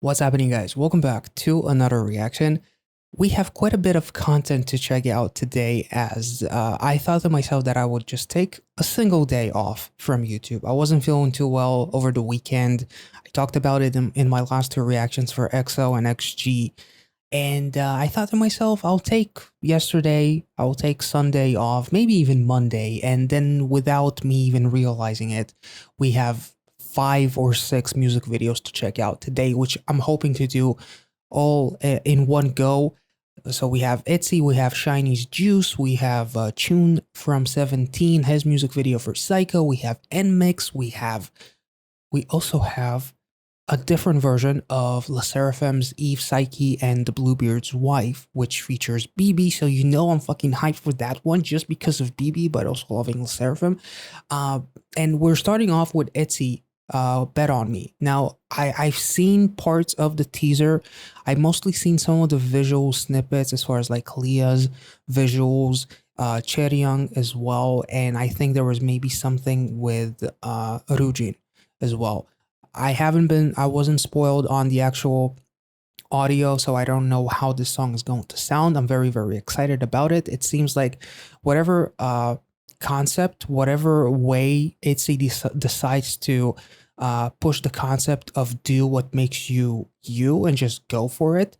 What's happening, guys? Welcome back to another reaction. We have quite a bit of content to check out today as I thought to myself that I would just take a single day off from YouTube. I wasn't feeling too well over the weekend. I talked about it in my last two reactions for XO and XG. And I thought to myself, I'll take yesterday, I'll take Sunday off, maybe even Monday. And then without me even realizing it, we have 5 or 6 music videos to check out today, which I'm hoping to do all in one go. So we have Itzy, we have Shiny's Juice, we have Tune from 17, his music video for Psycho, we have NMix, we also have a different version of LE SSERAFIM's Eve Psyche and the Bluebeard's Wife, which features BB, so you know I'm fucking hyped for that one just because of BB, but also loving LE SSERAFIM. And we're starting off with Itzy, Bet On Me. Now, I've seen parts of the teaser. I've mostly seen some of the visual snippets as far as like Leah's visuals, Chaeryeong as well, and I think there was maybe something with Rujin as well. I wasn't spoiled on the actual audio, so I don't know how this song is going to sound. I'm very, very excited about it. It seems like whatever concept, whatever way Itzy decides to push the concept of do what makes you you and just go for it,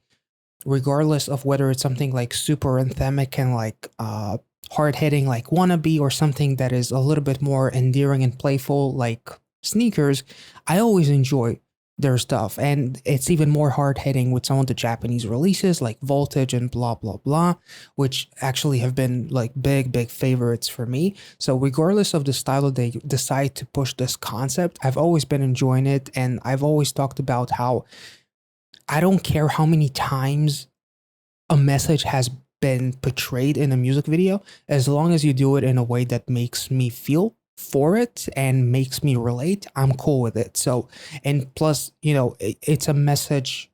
regardless of whether it's something like super anthemic and like hard-hitting like Wannabe or something that is a little bit more endearing and playful like Sneakers. I always enjoy their stuff, and it's even more hard-hitting with some of the Japanese releases like Voltage and blah blah blah, which actually have been like big favorites for me. So regardless of the style they decide to push this concept, I've always been enjoying it, and I've always talked about how I don't care how many times a message has been portrayed in a music video, as long as you do it in a way that makes me feel for it and makes me relate, I'm cool with it. So, and plus, you know, it's a message.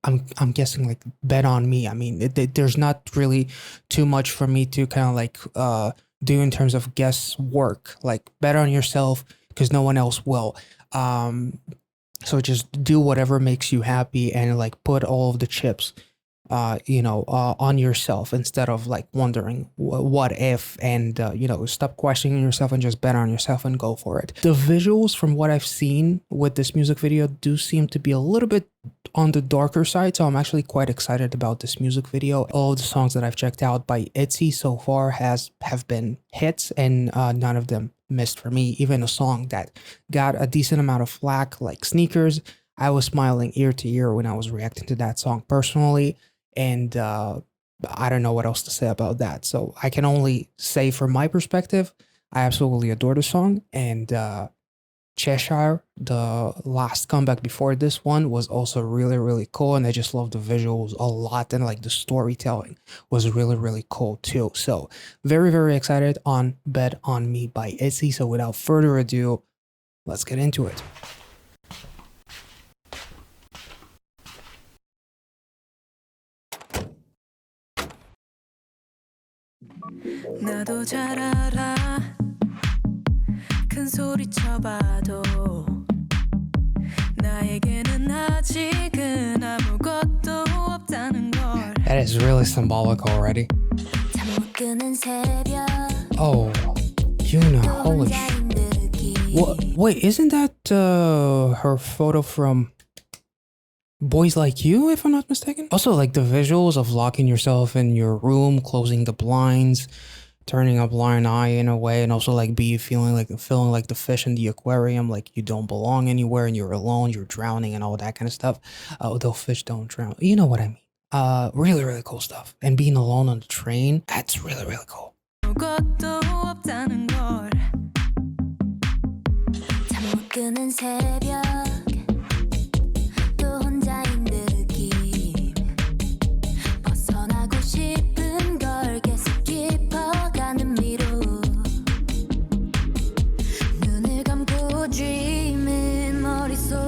I'm guessing like bet on me. I mean, there's not really too much for me to kind of like do in terms of guesswork. Like bet on yourself because no one else will. So just do whatever makes you happy and like put all of the chips on yourself instead of like wondering what if, and stop questioning yourself and just bet on yourself and go for it. The visuals from what I've seen with this music video do seem to be a little bit on the darker side, so I'm actually quite excited about this music video. All of the songs that I've checked out by Itzy so far have been hits, and none of them missed for me. Even a song that got a decent amount of flack like Sneakers, I was smiling ear to ear when I was reacting to that song personally. And I don't know what else to say about that. So I can only say from my perspective, I absolutely adore the song. And Cheshire, the last comeback before this one, was also really cool. And I just love the visuals a lot. And like the storytelling was really cool too. So very excited on Bet On Me by Itzy. So without further ado, let's get into it. 나도 잘 알아 큰 소리 쳐봐도 나에게는 아직은 아무것도 없다는 걸. That is really symbolic already. Oh, Yuna, holy what? Wait, isn't that her photo from Boys Like You, if I'm not mistaken? Also, like the visuals of locking yourself in your room, closing the blinds, turning a blind eye in a way, and also like feeling like the fish in the aquarium, like you don't belong anywhere and you're alone, you're drowning and all that kind of stuff. Although fish don't drown, you know what I mean. Really cool stuff. And being alone on the train, that's really cool.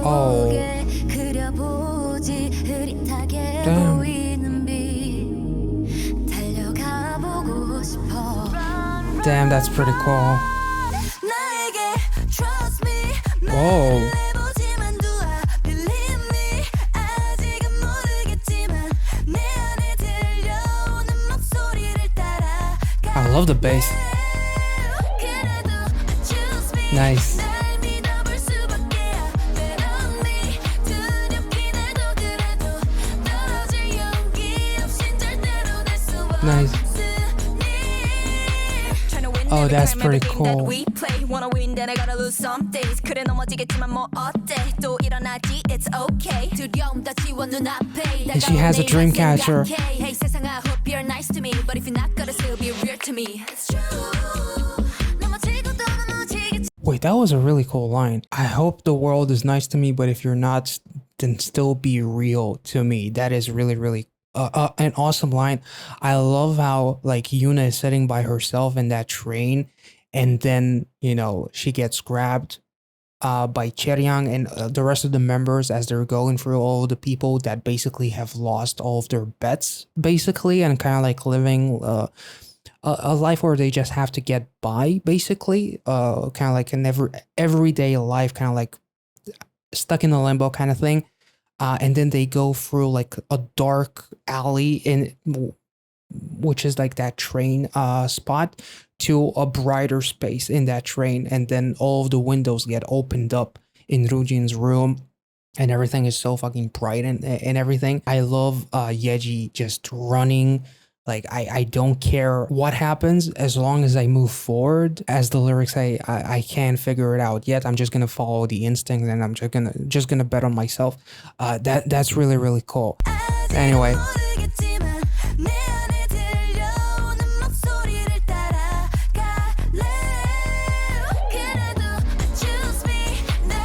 Oh, damn. Damn, that's pretty cool. Whoa. love the bass. Nice. Nice. Oh, that's pretty cool. And she has a dream catcher. Wait, that was a really cool line. I hope the world is nice to me, but if you're not, then still be real to me. That is really, really an awesome line. I love how like Yuna is sitting by herself in that train, and then she gets grabbed by Cheryang and the rest of the members as they're going through all the people that basically have lost all of their bets, basically, and kind of like living a life where they just have to get by, basically, kind of like an everyday life, kind of like stuck in a limbo kind of thing. And then they go through like a dark alley which is like that train spot, to a brighter space in that train, and then all of the windows get opened up in Rujin's room, and everything is so fucking bright and everything. I love Yeji just running. Like, I don't care what happens as long as I move forward. As the lyrics say, I can't figure it out yet. I'm just gonna follow the instinct, and I'm just gonna bet on myself. That's really, really cool. Anyway.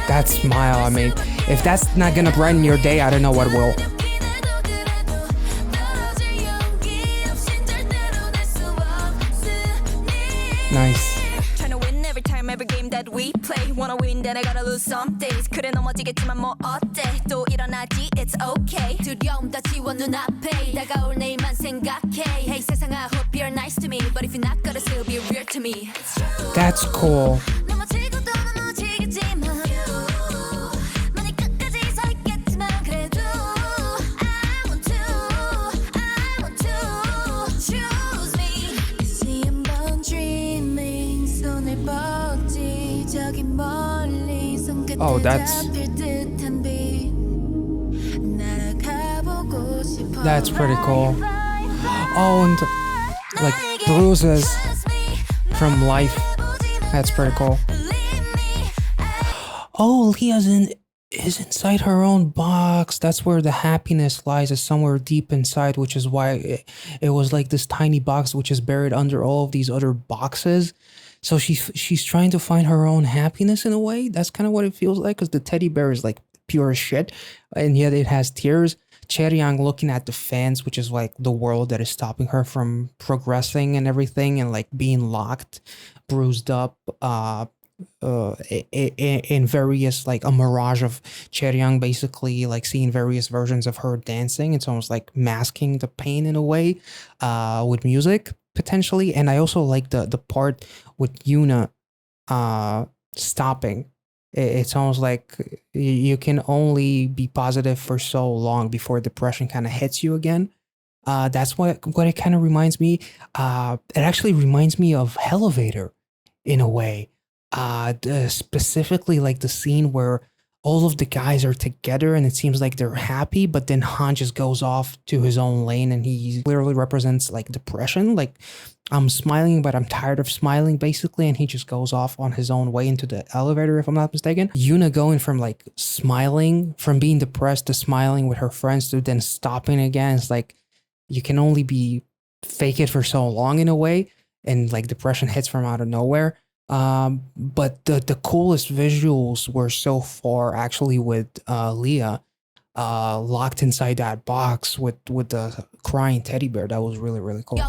That smile, I mean, if that's not gonna brighten your day, I don't know what will. Nice. Trying to win every time, every game that we play. Wanna win, then I gotta lose some days. 그래 넘어지겠지만 뭐 어때? 또 일어나지, it's okay. 두려움 다 지워 눈앞에 다가올 내일만 생각해. Hey 세상, I hope you're nice to me, but if you're not, gonna still be real to me. That's cool. Oh, that's pretty cool. Oh, and like bruises from life. That's pretty cool. Oh, Leah's is inside her own box. That's where the happiness lies, is somewhere deep inside, which is why it was like this tiny box which is buried under all of these other boxes. So she's trying to find her own happiness in a way. That's kind of what it feels like, because the teddy bear is like pure shit, and yet it has tears. Cheryang looking at the fans, which is like the world that is stopping her from progressing and everything, and like being locked, bruised up, in various, like a mirage of Cheryang, basically like seeing various versions of her dancing. It's almost like masking the pain in a way, with music potentially. And I also like the part with Yuna stopping. It's almost like you can only be positive for so long before depression kind of hits you again. That's what it kind of reminds me. It actually reminds me of Elevator in a way. Specifically like the scene where all of the guys are together and it seems like they're happy, but then Han just goes off to his own lane, and he literally represents like depression. Like, I'm smiling, but I'm tired of smiling, basically, and he just goes off on his own way into the elevator, if I'm not mistaken. Yuna going from like smiling, from being depressed to smiling with her friends to then stopping again. It's like you can only be fake it for so long in a way, and like depression hits from out of nowhere. But the coolest visuals were so far actually with Leah locked inside that box with the crying teddy bear. That was really, really cool.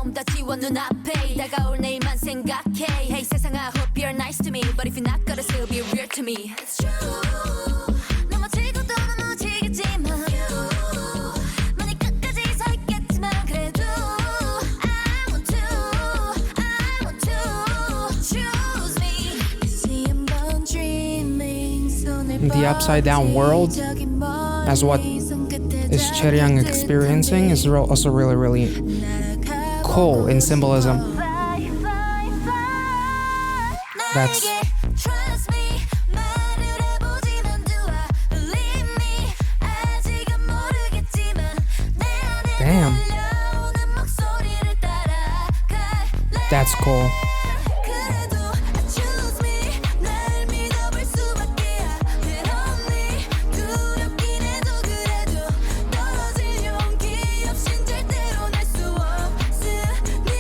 The upside down world, as what is Cheryang experiencing, is also really, really cool in symbolism. That's Trust me, 말을 해보지만 좋아. Believe me, 아직은 모르겠지만 내 안에 damn. 들려오는 목소리를 따라갈래. That's cool. 그래도 choose me, 날 믿어볼 수밖에 없니. 두렵긴 해도 그래도 떨어질 용기 없인 절대로 날 수 없으니.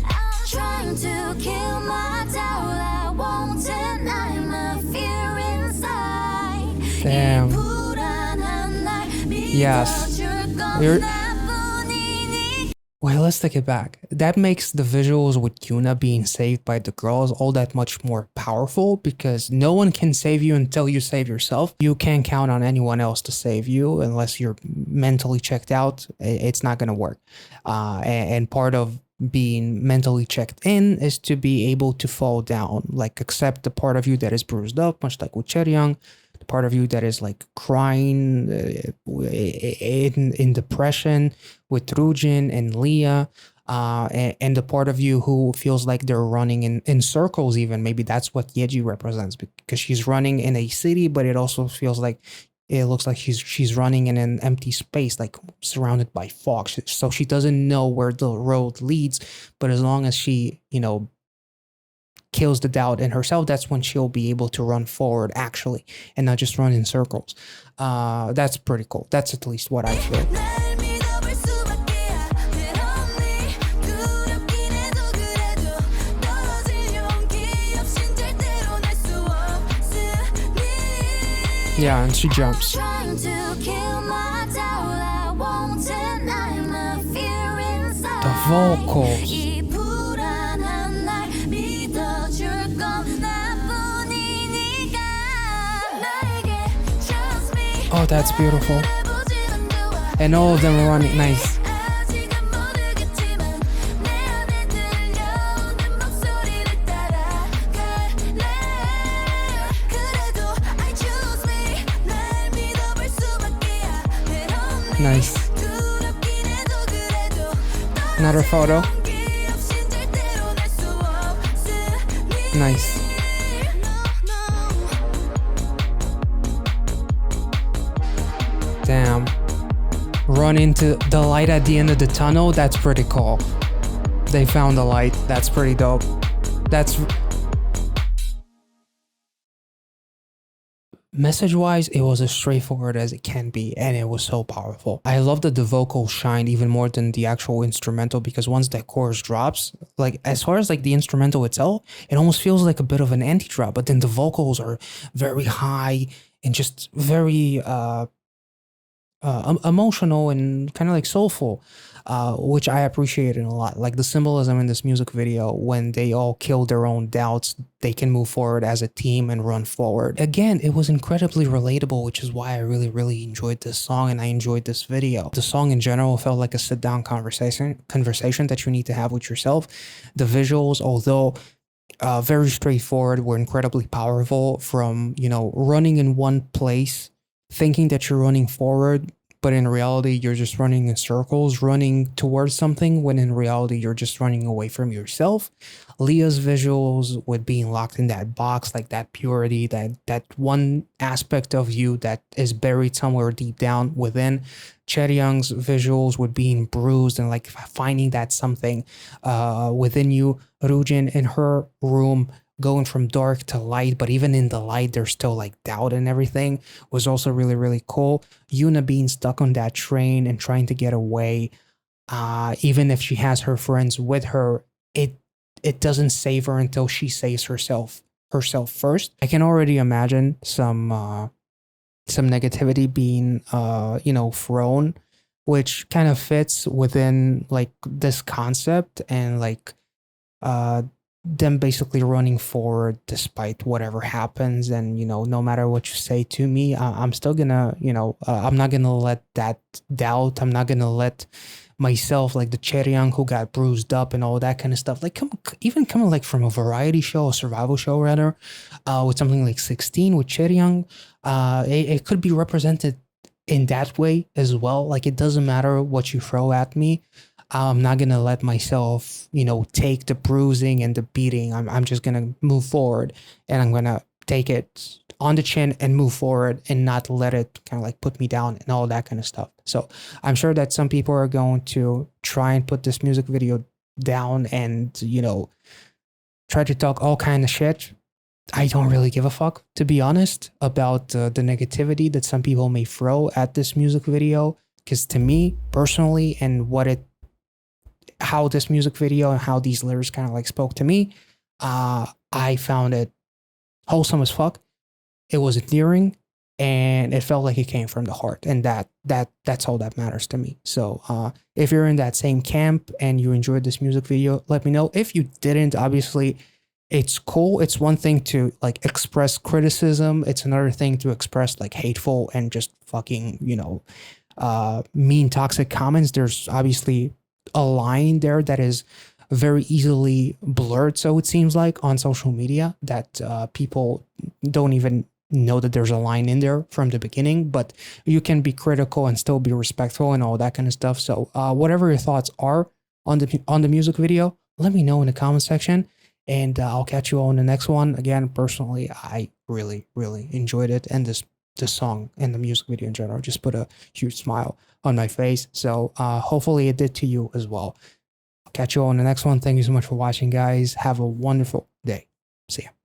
I'm trying to kill my doubt. I won't deny my fear inside. Damn. 이 불안한 날 Yes. 믿어줄 건 You're- 나뿐이니. Wait, let's take it back. That makes the visuals with Yuna being saved by the girls all that much more powerful because no one can save you until you save yourself. You can't count on anyone else to save you unless you're mentally checked out. It's not going to work. And part of being mentally checked in is to be able to fall down, like accept the part of you that is bruised up, much like with Cheryang, the part of you that is like crying in depression with Rujin and Leah, and the part of you who feels like they're running in circles even. Maybe that's what Yeji represents because she's running in a city, but it also feels like it looks like she's running in an empty space, like surrounded by fog. So she doesn't know where the road leads, but as long as she, kills the doubt in herself, that's when she'll be able to run forward actually and not just run in circles. That's pretty cool. That's at least what I feel. 날 믿어볼 수밖에 없니. 두렵긴 해도 그래도 떨어질 용기 없인 절대로 날 수 없으니. Yeah, and she jumps. Trying to kill my doubt. I won't deny my fear inside. The vocals. 이 불안한 날 믿어줄 건 나뿐이니까. 나에게 trust me. Oh, that's beautiful. 해보지만 좋아. And all of them are running. Nice. 아직은 모르겠지만 내 안에 들려오는 목소리를 따라갈래. 그래도 I choose me, 날 믿어볼 수밖에 없니. Nice. 두렵긴 해도 그래도 Another photo. 용기 없인 절대로 날 수 없으니. Nice. Damn. Run into the light at the end of the tunnel. That's pretty cool. They found the light. That's pretty dope. That's message wise, it was as straightforward as it can be, and it was so powerful. I love that the vocals shine even more than the actual instrumental because once that chorus drops, like as far as like the instrumental itself, it almost feels like a bit of an anti-drop, but then the vocals are very high and just very emotional and kind of like soulful, which I appreciated a lot. Like the symbolism in this music video, when they all kill their own doubts, they can move forward as a team and run forward. Again, it was incredibly relatable, which is why I really, really enjoyed this song and I enjoyed this video. The song in general felt like a sit-down conversation that you need to have with yourself. The visuals, although very straightforward, were incredibly powerful from, running in one place, thinking that you're running forward, but in reality, you're just running in circles, running towards something, when in reality, you're just running away from yourself. Leah's visuals with being locked in that box, like that purity, that one aspect of you that is buried somewhere deep down within. Chaeryeong's visuals with being bruised and like finding that something within you. Rujin in her room, going from dark to light, but even in the light, there's still like doubt and everything, was also really, really cool. Yuna being stuck on that train and trying to get away, even if she has her friends with her, it doesn't save her until she saves herself first. I can already imagine some negativity being thrown, which kind of fits within like this concept and like them basically running forward despite whatever happens. And no matter what you say to me, I'm still gonna I'm not gonna let that doubt, I'm not gonna let myself, like the Chaeryeong who got bruised up and all that kind of stuff, like coming like from a variety show, a survival show rather, with something like 16 with Chaeryeong, it could be represented in that way as well. Like it doesn't matter what you throw at me, I'm not gonna let myself, take the bruising and the beating. I'm just gonna move forward, and I'm gonna take it on the chin and move forward and not let it kind of like put me down and all that kind of stuff. So I'm sure that some people are going to try and put this music video down and, try to talk all kind of shit. I don't really give a fuck, to be honest, about the negativity that some people may throw at this music video. Because to me personally, and how this music video and how these lyrics kind of like spoke to me, I found it wholesome as fuck. It was endearing, and it felt like it came from the heart, and that's all that matters to me. So if you're in that same camp and you enjoyed this music video, let me know. If you didn't, obviously it's cool. It's one thing to like express criticism, it's another thing to express like hateful and just fucking, mean, toxic comments. There's obviously a line there that is very easily blurred, so it seems like, on social media, that people don't even know that there's a line in there from the beginning. But you can be critical and still be respectful and all that kind of stuff. So whatever your thoughts are on the music video, let me know in the comment section, and I'll catch you all in the next one. Again, personally, I really really enjoyed it, and this song and the music video in general just put a huge smile on my face. So hopefully it did to you as well. I'll catch you all in the next one. Thank you so much for watching, guys. Have a wonderful day. See ya.